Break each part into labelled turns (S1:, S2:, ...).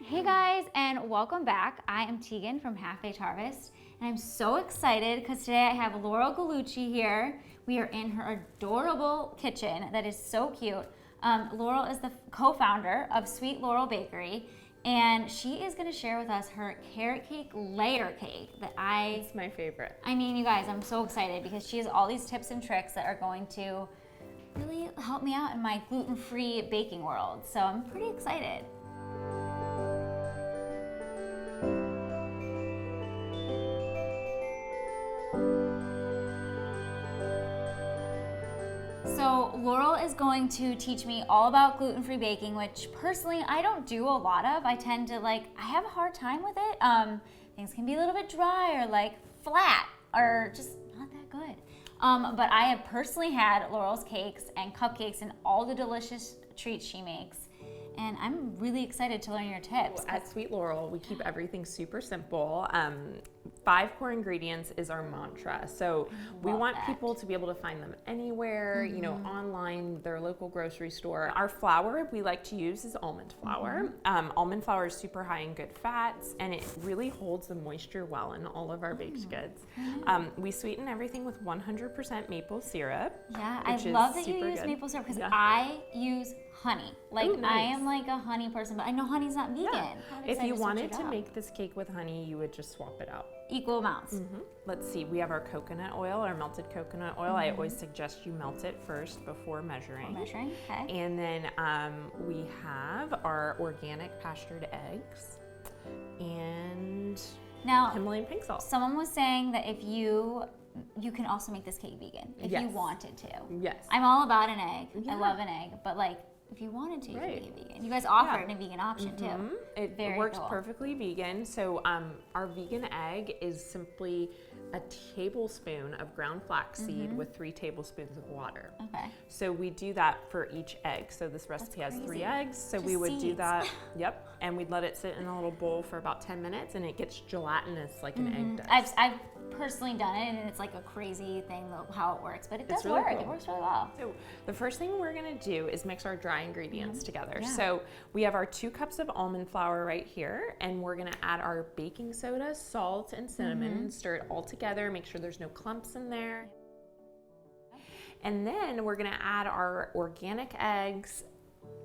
S1: Hey guys, and welcome back. I am Tegan from Half Baked Harvest, and I'm so excited because today I have Laurel here. We are in her adorable kitchen that is so cute. Laurel is the co-founder of Sweet Laurel Bakery, and she is going to share with us her carrot cake layer cake that
S2: It's my favorite.
S1: I mean, you guys, I'm so excited because she has all these tips and tricks that are going to really help me out in my gluten-free baking world. So I'm pretty excited. So Laurel is going to teach me all about gluten-free baking, which personally I don't do a lot of. I tend to I have a hard time with it. Things can be a little bit dry or flat or just not that good. But I have personally had Laurel's cakes and cupcakes and all the delicious treats she makes. And I'm really excited to learn your tips.
S2: At Sweet Laurel, we keep everything super simple. 5 core ingredients is our mantra. So we want people to be able to find them anywhere, you know, online, their local grocery store. Our flour we like to use is almond flour. Almond flour is super high in good fats, and it really holds the moisture well in all of our baked goods. We sweeten everything with 100% maple syrup.
S1: Yeah, I love that you use maple syrup because I use honey.
S2: Ooh, nice.
S1: I am a honey person, but I know honey's not vegan.
S2: Yeah. If you wanted to make this cake with honey, you would just swap it out.
S1: Equal amounts.
S2: Let's see, we have our coconut oil, our melted coconut oil. I always suggest you melt it first before measuring.
S1: Okay.
S2: And then we have our organic pastured eggs and
S1: now,
S2: Himalayan pink salt.
S1: Someone was saying that if you can also make this cake vegan if you wanted to.
S2: Yes.
S1: I'm all about an egg. I love an egg, but if you wanted to, you could make it vegan. You guys offer it in a vegan option too.
S2: It works perfectly vegan. So our vegan egg is simply a tablespoon of ground flaxseed with 3 tablespoons of water.
S1: Okay.
S2: So we do that for each egg. So this recipe has 3 eggs. So we would do that. Yep. And we'd let it sit in a little bowl for about 10 minutes, and it gets gelatinous like an egg does.
S1: I've personally done it, and it's a crazy thing how it works, but it does
S2: really
S1: work.
S2: Cool.
S1: It works really well.
S2: So the first thing we're gonna do is mix our dry ingredients together. So we have our 2 cups of almond flour right here, and we're gonna add our baking soda, salt, and cinnamon, stir it all together, make sure there's no clumps in there. And then we're gonna add our organic eggs,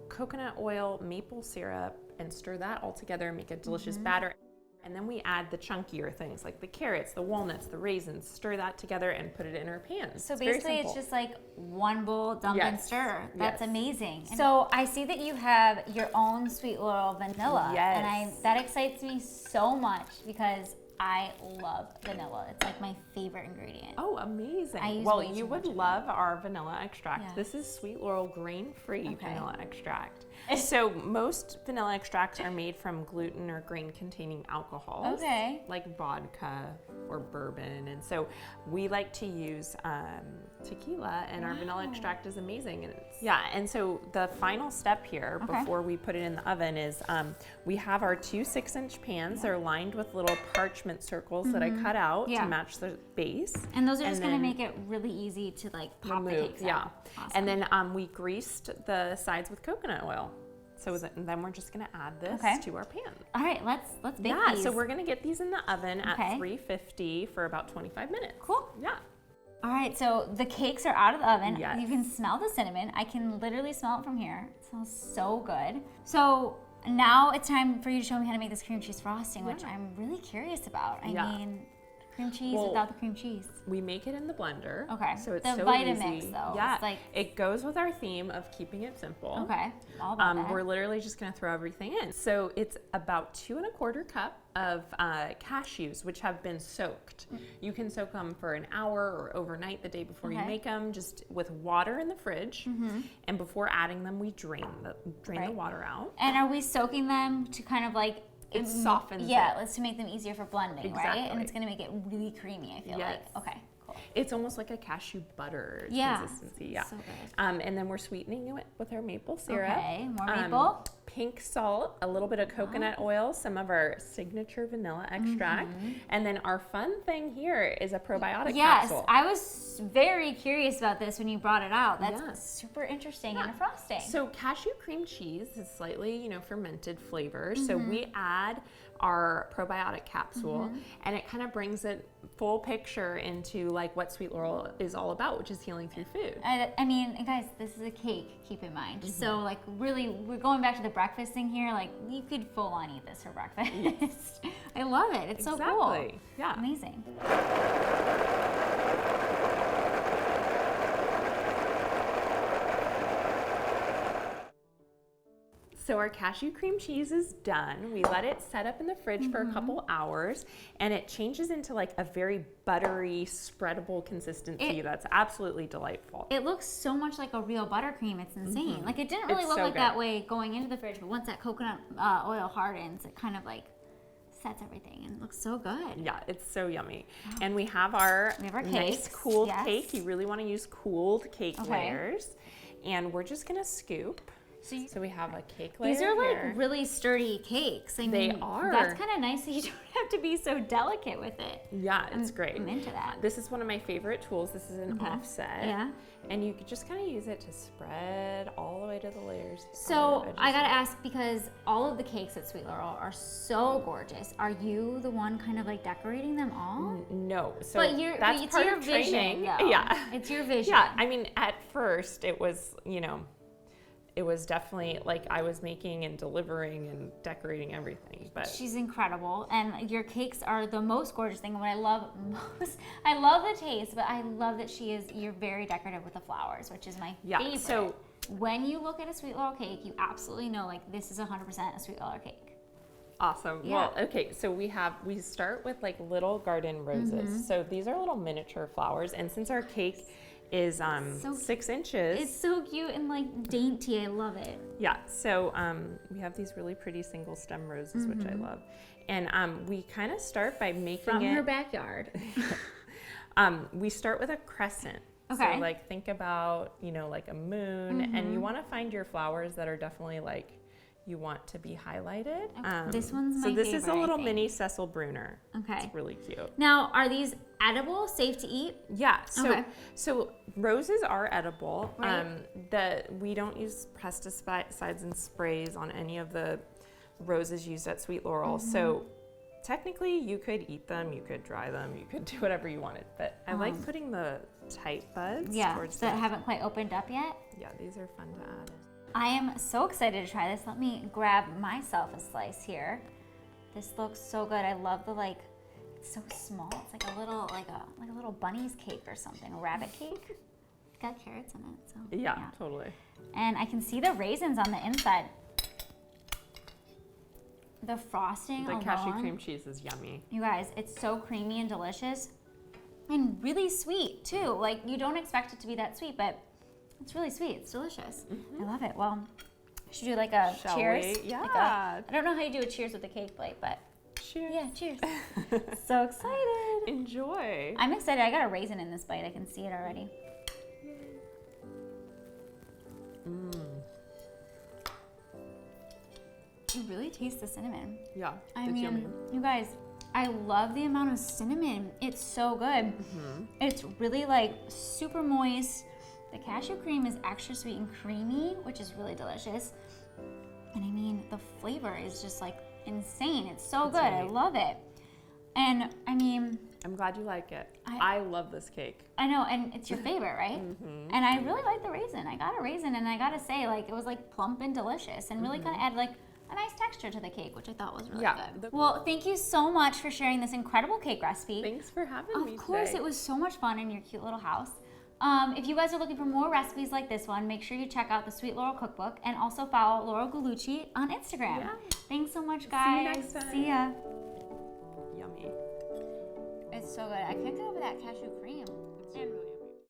S2: coconut oil, maple syrup, and stir that all together and make a delicious batter. And then we add the chunkier things like the carrots, the walnuts, the raisins, stir that together and put it in our pans.
S1: So basically it's just one bowl, dump and stir. That's amazing. So I see that you have your own Sweet Laurel vanilla.
S2: Yes.
S1: And that excites me so much because I love vanilla. It's my favorite ingredient.
S2: Oh, amazing.
S1: I use
S2: well,
S1: way
S2: you
S1: too
S2: would
S1: much of
S2: love our vanilla extract.
S1: Yeah.
S2: This is Sweet Laurel grain-free vanilla extract. So most vanilla extracts are made from gluten or grain-containing alcohols, like vodka or bourbon. And so we like to use tequila, and our vanilla extract is amazing. And so the final step here before we put it in the oven is we have our 2 6-inch pans. They're lined with little parchment circles that I cut out to match the base.
S1: And those are just going to make it really easy to pop the cakes out. Awesome.
S2: And then we greased the sides with coconut oil. So then we're just going to add this to our pan.
S1: All right, let's bake these.
S2: So we're going to get these in the oven at 350 for about 25 minutes.
S1: Cool.
S2: Yeah.
S1: All right, so the cakes are out of the oven.
S2: Yes.
S1: You can smell the cinnamon. I can literally smell it from here. It smells so good. So now it's time for you to show me how to make this cream cheese frosting, which I'm really curious about. I mean, cream cheese without the cream cheese.
S2: We make it in the blender.
S1: Okay.
S2: So it's
S1: the
S2: so
S1: Vitamix
S2: easy.
S1: though.
S2: Yeah. It goes with our theme of keeping it simple.
S1: Okay. All about that.
S2: We're literally just going to throw everything in. So it's about 2 1/4 cup of cashews, which have been soaked. You can soak them for an hour or overnight the day before you make them, just with water in the fridge. And before adding them, we drain the water out.
S1: And are we soaking them to kind of
S2: it softens
S1: it. Let's to make them easier for blending,
S2: exactly.
S1: right? And it's going to make it really creamy, I feel like. Okay, cool.
S2: It's almost like a cashew butter consistency. Yeah.
S1: So good.
S2: And then we're sweetening it with our maple syrup.
S1: Okay, more maple.
S2: Pink salt, a little bit of coconut oil, some of our signature vanilla extract, and then our fun thing here is a probiotic capsule.
S1: Yes, I was very curious about this when you brought it out. That's super interesting in a frosting.
S2: So cashew cream cheese is slightly, fermented flavor. So we add our probiotic capsule, and it kind of brings it full picture into like what Sweet Laurel is all about, which is healing through food.
S1: I mean, guys, this is a cake, keep in mind. So like really, we're going back to the breakfast thing here. Like you could full on eat this for breakfast. Yes. I love it. It's so cool.
S2: Yeah.
S1: Amazing.
S2: So our cashew cream cheese is done. We let it set up in the fridge for a couple hours, and it changes into like a very buttery, spreadable consistency that's absolutely delightful.
S1: It looks so much like a real buttercream. It's insane. Like it didn't really look like that way going into the fridge, but once that coconut oil hardens, it kind of like sets everything and it looks so good.
S2: Yeah, it's so yummy. And we have our nice cooled cake. You really want to use cooled cake layers. And we're just gonna scoop. So we have a cake layer.
S1: These are like really sturdy cakes. I mean,
S2: they are.
S1: That's kind of nice that you don't have to be so delicate with it.
S2: Yeah, it's great.
S1: I'm into that.
S2: This is one of my favorite tools. This is an offset.
S1: Yeah.
S2: And you could just kind of use it to spread all the way to the layers.
S1: So I gotta ask, because all of the cakes at Sweet Laurel are so gorgeous, are you the one kind of like decorating them all?
S2: No. So
S1: but
S2: that's
S1: it's
S2: part
S1: your
S2: of
S1: vision,
S2: training.
S1: though.
S2: Yeah.
S1: It's your vision.
S2: Yeah. I mean, at first it was, it was definitely like I was making and delivering and decorating everything. But
S1: she's incredible, and your cakes are the most gorgeous thing. And what I love most, I love the taste, but I love that you're very decorative with the flowers, which is my favorite. So when you look at a Sweet Laurel cake, you absolutely know like this is 100% a Sweet Laurel cake.
S2: Awesome. Yeah. Well, okay, so we start with like little garden roses. So these are little miniature flowers, and since our cake is 6 inches.
S1: It's so cute and like dainty. I love it.
S2: Yeah. So we have these really pretty single stem roses, which I love, and we kind of start by making
S1: from her backyard.
S2: We start with a crescent.
S1: Okay.
S2: So like think about like a moon, and you want to find your flowers that are definitely like you want to be highlighted.
S1: Okay. This one's my
S2: favorite. So this is a little
S1: I think.
S2: Mini Cecil Bruner.
S1: Okay.
S2: It's really cute.
S1: Now, are these edible, safe to eat?
S2: Yeah. So roses are edible.
S1: Right.
S2: We don't use pesticides and sprays on any of the roses used at Sweet Laurel. So technically you could eat them, you could dry them, you could do whatever you wanted. But I like putting the tight buds towards
S1: that haven't quite opened up yet.
S2: Yeah, these are fun to add.
S1: I am so excited to try this. Let me grab myself a slice here. This looks so good. I love the it's so small. It's like a little bunny's cake or something, a rabbit cake. It's got carrots in it, so
S2: yeah, totally.
S1: And I can see the raisins on the inside. The frosting alone,
S2: cashew cream cheese is yummy.
S1: You guys, it's so creamy and delicious, and really sweet too. Like you don't expect it to be that sweet, but it's really sweet. It's delicious. I love it. Well, should we do like a cheers?
S2: Yeah.
S1: I don't know how you do a cheers with a cake plate, but
S2: cheers.
S1: Yeah, cheers. So excited.
S2: Enjoy.
S1: I'm excited. I got a raisin in this bite. I can see it already. You really taste the cinnamon.
S2: Yeah.
S1: I mean, you guys, I love the amount of cinnamon. It's so good. It's really like super moist. The cashew cream is extra sweet and creamy, which is really delicious. And I mean, the flavor is just like insane. It's so good. I love it. And I mean,
S2: I'm glad you like it. I love this cake.
S1: I know, and it's your favorite, right? And I really like the raisin. I got a raisin, and I gotta say, like, it was like plump and delicious, and really kind of added like a nice texture to the cake, which I thought was really good. Well, thank you so much for sharing this incredible cake recipe.
S2: Thanks for having me today.
S1: Of course, it was so much fun in your cute little house. If you guys are looking for more recipes like this one, make sure you check out the Sweet Laurel Cookbook and also follow Laurel Gallucci on Instagram. Yeah. Thanks so much, guys.
S2: See you next time.
S1: See ya.
S2: Yummy.
S1: It's so good. I can't get over that cashew cream.
S2: It's really